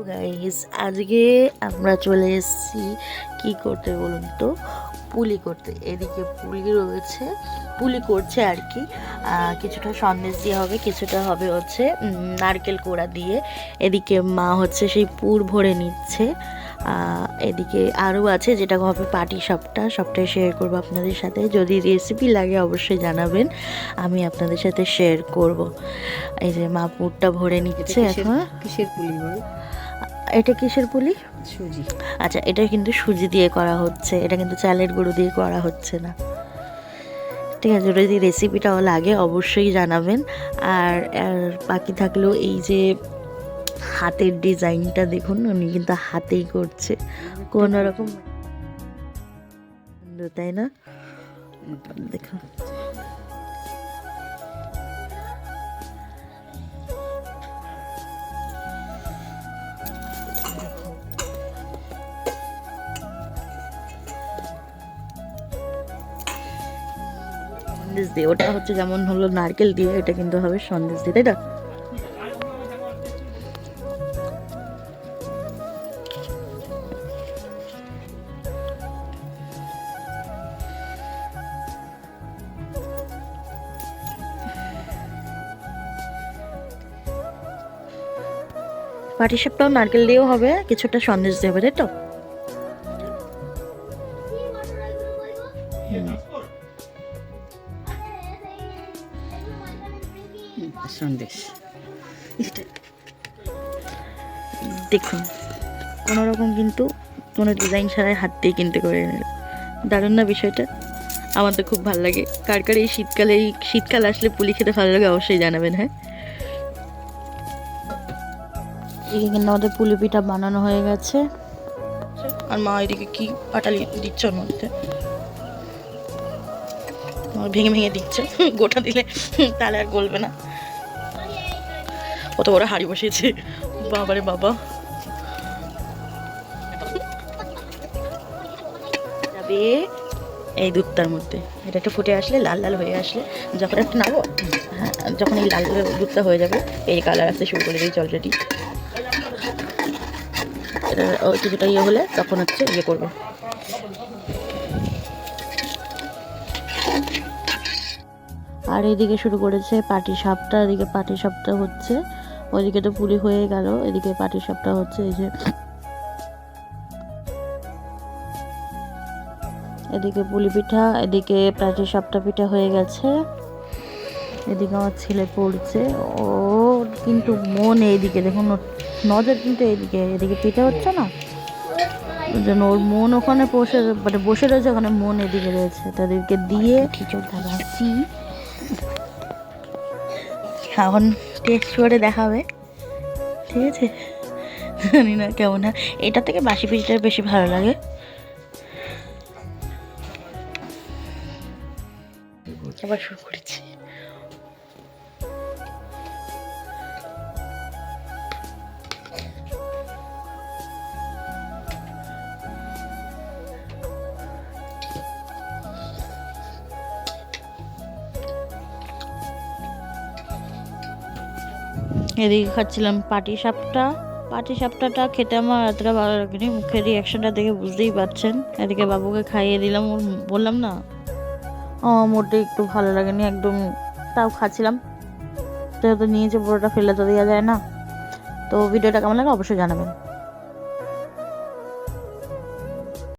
Guys, আজকে আমরা চলে এসেছি কি করতে বলুন তো, পুলি করতে। এদিকে পুলি রয়েছে, পুলি করছে আর কি। কিছুটা সন্দেশ দিয়ে হবে, কিছুটা হবে হচ্ছে নারকেল কোড়া দিয়ে। এদিকে মা হচ্ছে সেই পুর ভরে নিচ্ছে। এদিকে আরও আছে, যেটা হবে পাটি সাপটা। সবটাই শেয়ার করবো আপনাদের সাথে। যদি রেসিপি লাগে অবশ্যই জানাবেন, আমি আপনাদের সাথে শেয়ার করব। এই যে মা পুরটা ভরে নিচ্ছে এখন। কিসের পুলি বল? এটা কিসের পুলি? সুজি। আচ্ছা, এটা কিন্তু সুজি দিয়ে করা হচ্ছে, এটা কিন্তু চালের গুঁড়ো দিয়ে করা হচ্ছে না। ঠিক আছে, যদি রেসিপিটাও লাগে অবশ্যই জানাবেন। আর বাকি থাকলেও এই যে হাতের ডিজাইনটা দেখুন, উনি কিন্তু হাতেই করছে কোনো রকম, তাই না? দেখুন, সন্দেশ দিয়ে। ওটা হচ্ছে যেমন হলো নারকেল দিয়ে, এটা কিন্তু হবে সন্দেশ দিয়ে, তাই না? পাটিসাপটাও নারকেল দিয়েও হবে, কিছুটা সন্দেশ দিয়ে হবে, তাই তো? সন্দেশ। দেখুন, কোনো রকম কিন্তু কোনো ডিজাইন ছাড়াই হাত দিয়ে কিনতে করে নিল। দারুণ না বিষয়টা? আমার তো খুব ভালো লাগে। কার কার এই শীতকাল আসলে পুলি খেতে ভালো লাগে অবশ্যই জানাবেন। হ্যাঁ, এদিকে কিন্তু আমাদের পুলি পিঠা বানানো হয়ে গেছে। আর মা এদিকে কি পাটালি দিচ্ছে ওর মধ্যে, ভেঙে ভেঙে দিচ্ছে। গোটা দিলে তাহলে আর গলবে না। কত বড় হাঁড়ি বসিয়েছে, বাবারে বাবা। যাবে এই দুধটার মধ্যে, এটা একটু ফুটে আসলে, লাল লাল হয়ে আসলে, যখন একটু নাবো, হ্যাঁ, যখন এই লাল দুধটা হয়ে যাবে, এই কালার আসতে শুরু করে দিয়েছি অলরেডি। এটা কিছুটা ইয়ে হলে তখন হচ্ছে ইয়ে করবে। আর এদিকে শুরু করেছে পাটিসাপটা। এদিকে পাটিসাপটা হচ্ছে, ওইদিকে তো পুলি হয়ে গেল, এদিকে পাটিসাপটা হচ্ছে। এই যে এদিকে পুলি পিঠা, এদিকে পাটিসাপটা পিঠা হয়ে গেছে। এদিকে আমার ছেলে পড়ছে, ও কিন্তু মন এইদিকে, দেখুন নজর কিন্তু এইদিকে। এদিকে পিঠা হচ্ছে না, ওই জন্য ওর মন ওখানে বসে রয়েছে, ওখানে মন এদিকে রয়েছে। তাদেরকে দিয়ে খাচ্ছি। এখন টেস্ট করে দেখাবে, ঠিক আছে? জানি না কেমন হয়, এটা থেকে বাসি পিঠাটা বেশি ভালো লাগে। আবার শুরু করেছি। এদিকে খাচ্ছিলাম পাটিসাপটাটা খেতে আমার এতটা ভালো লাগেনি, মুখের রিয়াকশনটা দেখে বুঝতেই পারছেন। এদিকে বাবুকে খাইয়ে দিলাম, ওর বললাম না মোটে একটু ভালো লাগেনি একদম, তাও খাচ্ছিলাম। যেহেতু নিয়েছে পুরোটা ফেলে তো দেওয়া যায় না। তো ভিডিওটা কেমন লাগে অবশ্যই জানাবেন।